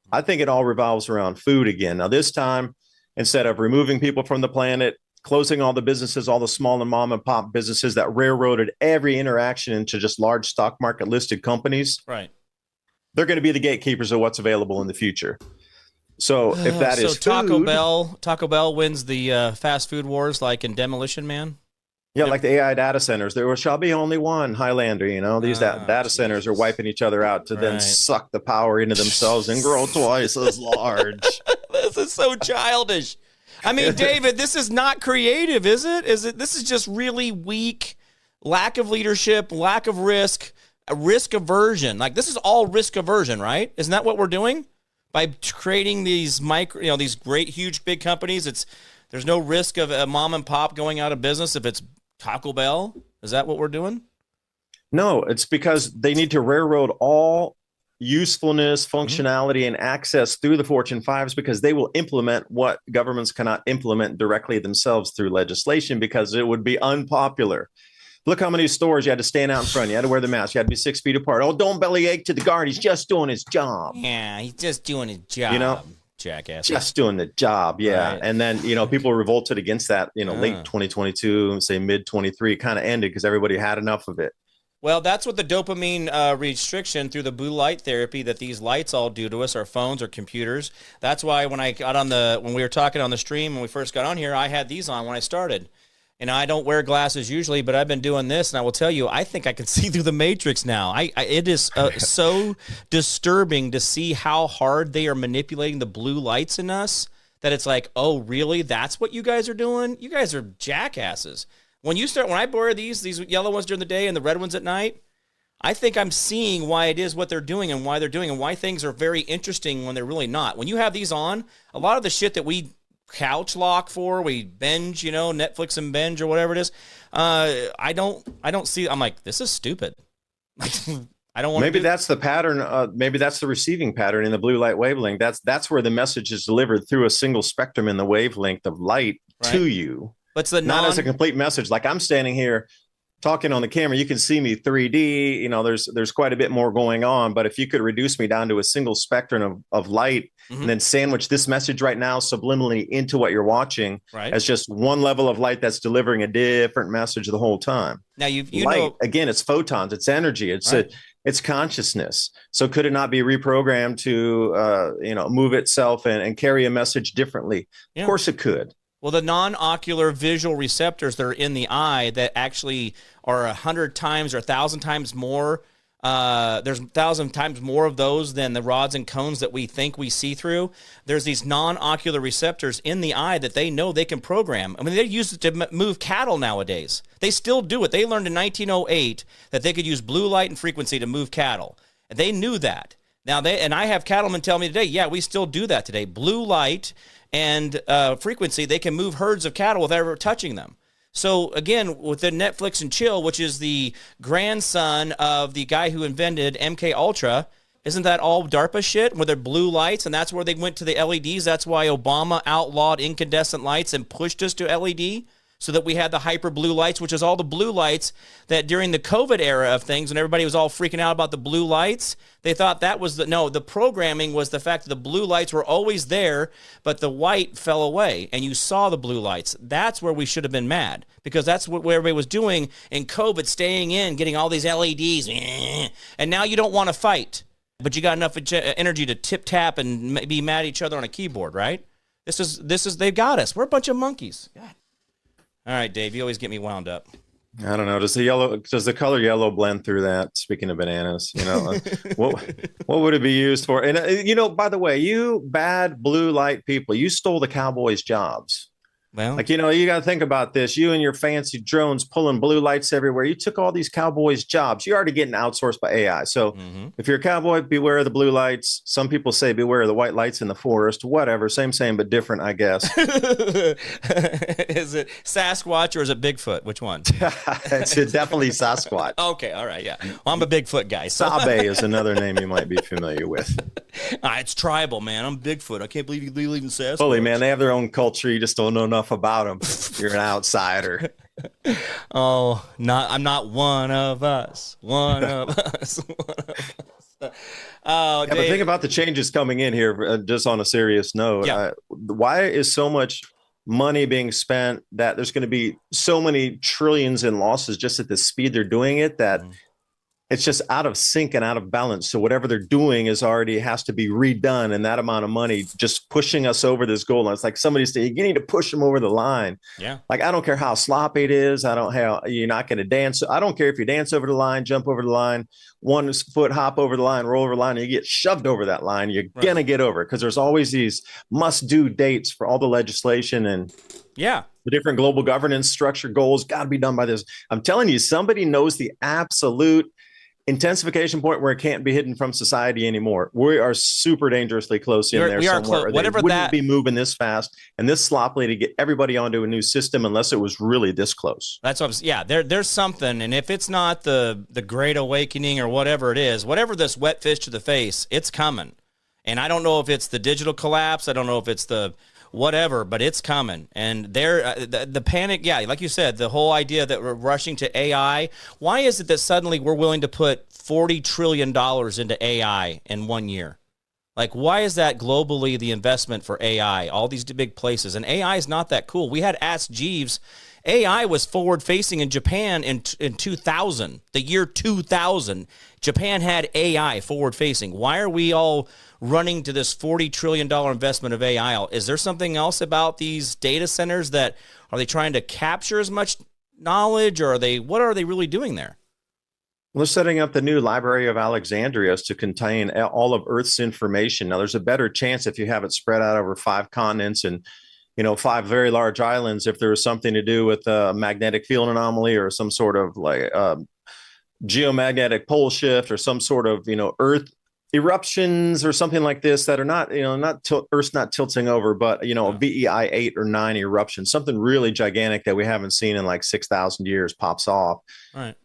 I think it all revolves around food again. Now, this time, instead of removing people from the planet, closing all the businesses, all the small and mom and pop businesses that railroaded every interaction into just large stock market listed companies, they're going to be the gatekeepers of what's available in the future. So if that is Taco Bell wins the fast food wars, like in Demolition Man. Yeah, like the AI data centers. There shall be only one Highlander. These data centers are wiping each other out to then suck the power into themselves and grow twice as large. This is so childish. I mean, David, this is not creative, is it? This is just really weak, lack of leadership, lack of risk aversion. Like, this is all risk aversion, right? Isn't that what we're doing? By creating these these great, huge, big companies, there's no risk of a mom and pop going out of business if it's Taco Bell. Is that what we're doing? No, it's because they need to railroad all usefulness, functionality, and access through the Fortune 5s because they will implement what governments cannot implement directly themselves through legislation because it would be unpopular. Look how many stores you had to stand out in front. You had to wear the mask. You had to be 6 feet apart. Oh, don't bellyache to the guard. He's just doing his job. Yeah, he's just doing his job. You know, jackass. Just doing the job. Yeah. Right. And then, people revolted against that, late 2022, say mid 23, kind of ended because everybody had enough of it. Well, that's what the dopamine restriction through the blue light therapy that these lights all do to us, our phones or computers. That's why when we were talking on the stream, when we first got on here, I had these on when I started. And I don't wear glasses usually, but I've been doing this, and I will tell you, I think I can see through the matrix now. It is so disturbing to see how hard they are manipulating the blue lights in us that it's like, oh, really? That's what you guys are doing? You guys are jackasses. When I wear these yellow ones during the day and the red ones at night, I think I'm seeing why it is what they're doing and why they're doing and why things are very interesting when they're really not. When you have these on, a lot of the shit that we couch lock for, we binge, Netflix and binge or whatever it is. I don't see. I'm like, this is stupid. I don't want. Maybe that's the pattern. Maybe that's the receiving pattern in the blue light wavelength. That's where the message is delivered through a single spectrum in the wavelength of light to you. But it's not as a complete message. Like I'm standing here talking on the camera, you can see me 3D. There's quite a bit more going on. But if you could reduce me down to a single spectrum of light, and then sandwich this message right now subliminally into what you're watching as just one level of light that's delivering a different message the whole time. Now light, again, it's photons, it's energy, it's consciousness. So could it not be reprogrammed to move itself and carry a message differently? Of course it could. Well, the non-ocular visual receptors that are in the eye that actually are 100 times or 1,000 times more. There's 1,000 times more of those than the rods and cones that we think we see through. There's these non-ocular receptors in the eye that they know they can program. I mean, they use it to move cattle nowadays. They still do it. They learned in 1908 that they could use blue light and frequency to move cattle. They knew that. Now, I have cattlemen tell me today, yeah, we still do that today. Blue light and frequency, they can move herds of cattle without ever touching them. So again, with the Netflix and chill, which is the grandson of the guy who invented MK Ultra, isn't that all DARPA shit where they're blue lights? And that's where they went to the LEDs. That's why Obama outlawed incandescent lights and pushed us to LED so that we had the hyper blue lights, which is all the blue lights that during the COVID era of things, when everybody was all freaking out about the blue lights, they thought that was the programming was the fact that the blue lights were always there, but the white fell away and you saw the blue lights. That's where we should have been mad because that's what everybody was doing in COVID, staying in, getting all these LEDs. And now you don't want to fight, but you got enough energy to tip tap and be mad at each other on a keyboard, right? This is they've got us. We're a bunch of monkeys. God. All right, Dave, you always get me wound up. I don't know. Does the color yellow blend through that? Speaking of bananas, what would it be used for? And by the way, you bad blue light people, you stole the Cowboys' jobs. Well, you got to think about this. You and your fancy drones pulling blue lights everywhere. You took all these Cowboys' jobs. You're already getting outsourced by AI. So if you're a cowboy, beware of the blue lights. Some people say beware of the white lights in the forest. Whatever. Same, but different, I guess. Is it Sasquatch or is it Bigfoot? Which one? It's definitely Sasquatch. Okay. All right. Yeah. Well, I'm a Bigfoot guy. So. Sabe is another name you might be familiar with. It's tribal, man. I'm Bigfoot. I can't believe you believe in Sasquatch. Fully, man. They have their own culture. You just don't know enough about them. You're an outsider. Oh, I'm not one of us. One of us. Oh, but think about the changes coming in here. Just on a serious note, why is so much money being spent that there's going to be so many trillions in losses just at the speed they're doing it that it's just out of sync and out of balance. So whatever they're doing has to be redone, and that amount of money just pushing us over this goal line. It's like somebody saying, you need to push them over the line. Yeah. Like, I don't care how sloppy it is. You're not going to dance. I don't care if you dance over the line, jump over the line, 1 foot hop over the line, roll over the line, and you get shoved over that line. You're going to get over it because there's always these must-do dates for all the legislation and the different global governance structure goals got to be done by this. I'm telling you, somebody knows the absolute intensification point where it can't be hidden from society anymore. We are super dangerously close in there we are somewhere. close. Whatever they wouldn't that be moving this fast and this sloppily to get everybody onto a new system unless it was really this close. That's what I'm saying. Yeah, there's something, and if it's not the Great Awakening or whatever it is, whatever this wet fish to the face, it's coming. And I don't know if it's the digital collapse. I don't know if it's the whatever, but it's coming. And the panic, yeah, like you said, the whole idea that we're rushing to AI. Why is it that suddenly we're willing to put $40 trillion into AI in 1 year? Like, why is that globally the investment for AI, all these big places? And AI is not that cool. We had Ask Jeeves. AI was forward-facing in Japan in 2000, the year 2000. Japan had AI forward-facing. Why are we all running to this $40 trillion investment of AI? Is there something else about these data centers that are they trying to capture as much knowledge, or what are they really doing there? We're setting up the new Library of Alexandria to contain all of Earth's information. Now, there's a better chance if you have it spread out over 5 continents and 5 very large islands, if there was something to do with a magnetic field anomaly or some sort of like geomagnetic pole shift or some sort of, Earth eruptions or something like this that are not, Earth's not tilting over, but, a VEI 8 or 9 eruption, something really gigantic that we haven't seen in like 6,000 years pops off. All right.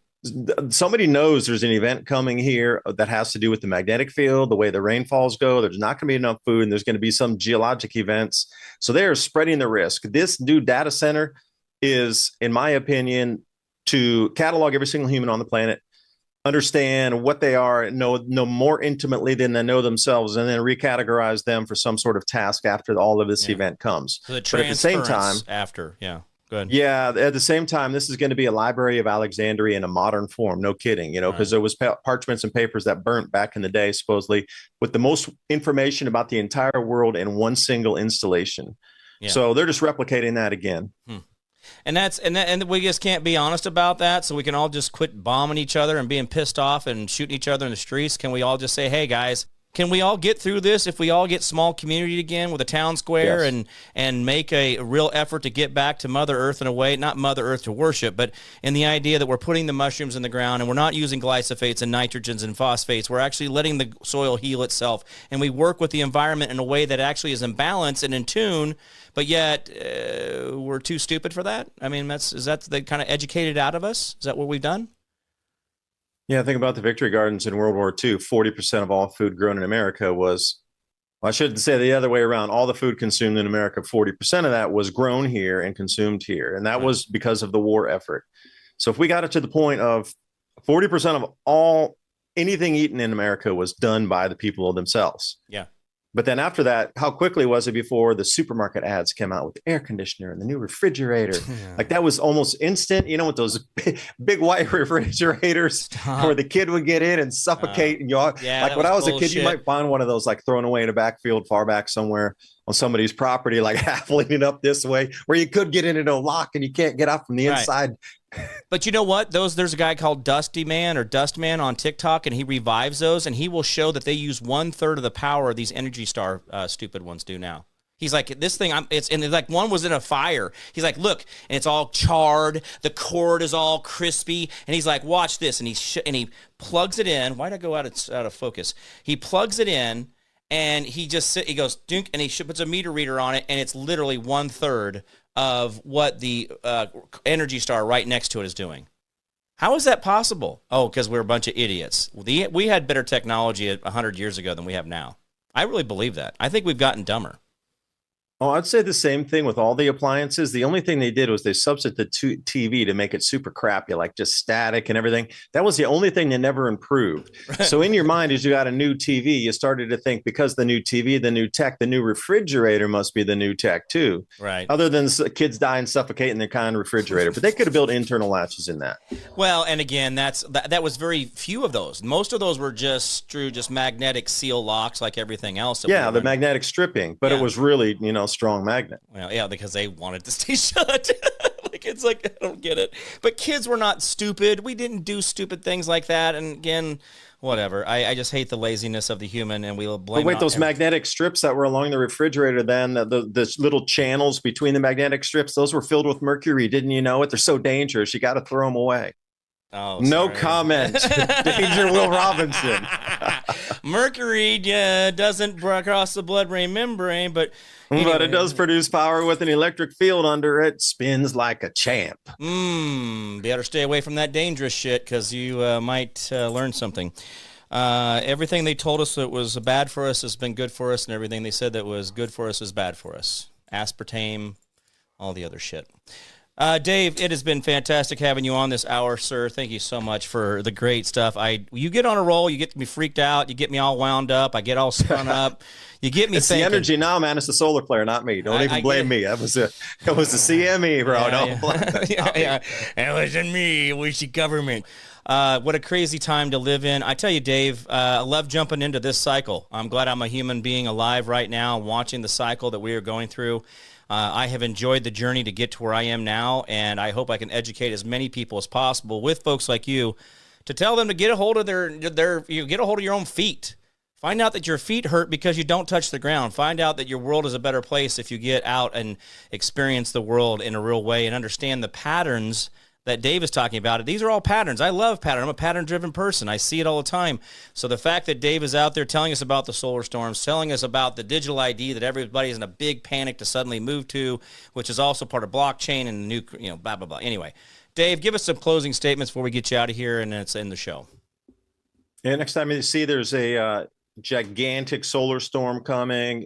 Somebody knows there's an event coming here that has to do with the magnetic field, the way the rainfalls go. There's not going to be enough food, and there's going to be some geologic events. So they are spreading the risk. This new data center is, in my opinion, to catalog every single human on the planet, understand what they are, know more intimately than they know themselves, and then recategorize them for some sort of task after all of this event comes. So the but at the same time, after, good. Yeah, at the same time, this is going to be a Library of Alexandria in a modern form. No kidding, because there was parchments and papers that burnt back in the day, supposedly, with the most information about the entire world in one single installation. Yeah. So they're just replicating that again. And we just can't be honest about that. So we can all just quit bombing each other and being pissed off and shooting each other in the streets. Can we all just say, hey guys, can we all get through this if we all get small community again with a town square and make a real effort to get back to Mother Earth in a way, not Mother Earth to worship, but in the idea that we're putting the mushrooms in the ground and we're not using glyphosates and nitrogens and phosphates. We're actually letting the soil heal itself, and we work with the environment in a way that actually is in balance and in tune, but yet we're too stupid for that? I mean, is that they kind of educated out of us? Is that what we've done? Yeah, think about the Victory Gardens in World War II. 40% of all food grown in America was, well, I shouldn't say the other way around. All the food consumed in America, 40% of that was grown here and consumed here. And that was because of the war effort. So if we got it to the point of 40% of anything eaten in America was done by the people themselves. Yeah. But then after that, how quickly was it before the supermarket ads came out with the air conditioner and the new refrigerator? Like that was almost instant, with those big white refrigerators where the kid would get in and suffocate. And like when I was a kid, you might find one of those like thrown away in a backfield far back somewhere on somebody's property, like half leaning up this way, where you could get in and lock and you can't get out from the inside. But you know what? There's a guy called Dust Man on TikTok, and he revives those, and he will show that they use 1/3 of the power these Energy Star stupid ones do now. He's like, this thing, it's like one was in a fire. He's like, look, and it's all charred. The cord is all crispy, and he's like, watch this, and he plugs it in. Why did I go out of focus? He plugs it in, and he goes dunk, and he puts a meter reader on it, and it's literally 1/3 of what the Energy Star right next to it is doing. How is that possible? Oh, because we're a bunch of idiots. We had better technology 100 years ago than we have now. I really believe that. I think we've gotten dumber. Oh, I'd say the same thing with all the appliances. The only thing they did was they substituted TV to make it super crappy, like just static and everything. That was the only thing they never improved. So in your mind, as you got a new TV, you started to think because the new TV, the new tech, the new refrigerator must be the new tech too. Right. Other than kids die and suffocate in their kind of refrigerator, but they could have built internal latches in that. Well, and again, that was very few of those. Most of those were just magnetic seal locks, like everything else. Yeah, the magnetic stripping, but it was really, strong magnet. Well, yeah, because they wanted to stay shut. It's like, I don't get it. But kids were not stupid. We didn't do stupid things like that. And again, whatever. I just hate the laziness of the human, and we'll blame. But wait, those magnetic strips that were along the refrigerator, then the little channels between the magnetic strips, those were filled with mercury. Didn't you know it? They're so dangerous. You got to throw them away. Oh, no sorry. comment. Danger Will Robinson. Mercury doesn't cross the blood-brain membrane, but anyway. But it does produce power with an electric field under it. Spins like a champ. Better stay away from that dangerous shit because you might learn something. Everything they told us that was bad for us has been good for us, and everything they said that was good for us is bad for us. Aspartame, all the other shit. Dave, it has been fantastic having you on this hour, sir. Thank you so much for the great stuff. You get on a roll, you get me freaked out, you get me all wound up, I get all spun up. You get me it's thinking. The energy now, man. It's the solar flare, not me. Don't even blame me. It was the CME, bro. Yeah. It wasn't me. It was the government. What a crazy time to live in. I tell you, Dave, I love jumping into this cycle. I'm glad I'm a human being alive right now, watching the cycle that we are going through. I have enjoyed the journey to get to where I am now, and I hope I can educate as many people as possible with folks like you to tell them to get a hold of get a hold of your own feet. Find out that your feet hurt because you don't touch the ground. Find out that your world is a better place if you get out and experience the world in a real way and understand the patterns that Dave is talking about. These are all patterns. I love pattern. I'm a pattern-driven person. I see it all the time. So the fact that Dave is out there telling us about the solar storms, telling us about the digital ID that everybody's in a big panic to suddenly move to, which is also part of blockchain and new, blah, blah, blah. Anyway, Dave, give us some closing statements before we get you out of here and it's in the show. Yeah, next time you see there's a gigantic solar storm coming,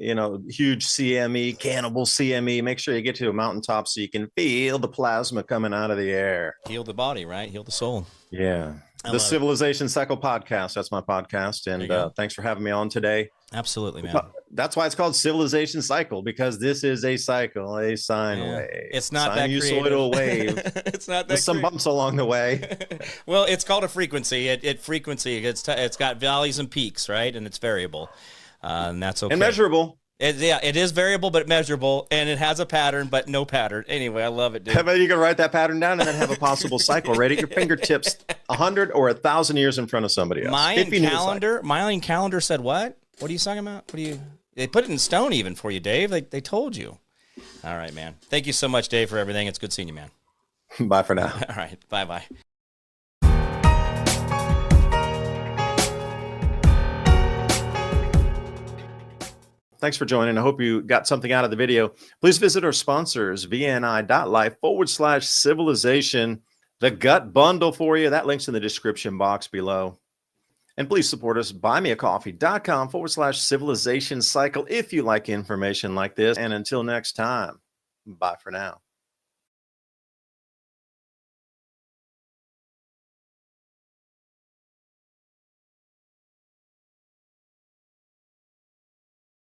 huge CME, cannibal CME. Make sure you get to a mountaintop so you can feel the plasma coming out of the air. Heal the body, right? Heal the soul. Yeah. The Civilization Cycle podcast. That's my podcast. And thanks for having me on today. Absolutely, man. That's why it's called Civilization Cycle, because this is a cycle, a sine wave. It's not that creative. Sinusoidal wave. It's not that With some bumps along the way. Well, it's called a frequency. It's got valleys and peaks, right? And it's variable. And that's okay. And measurable. It is variable, but measurable, and it has a pattern, but no pattern. Anyway, I love it, dude. How about you can write that pattern down and then have a possible cycle right at your fingertips, 100 or 1,000 years in front of somebody else. Mayan calendar said what? What are you talking about? They put it in stone even for you, Dave. They told you. All right, man. Thank you so much, Dave, for everything. It's good seeing you, man. Bye for now. All right. Bye-bye. Thanks for joining. I hope you got something out of the video. Please visit our sponsors, vni.life/civilization. The gut bundle for you. That link's in the description box below. And please support us, buymeacoffee.com/civilization cycle if you like information like this. And until next time, bye for now.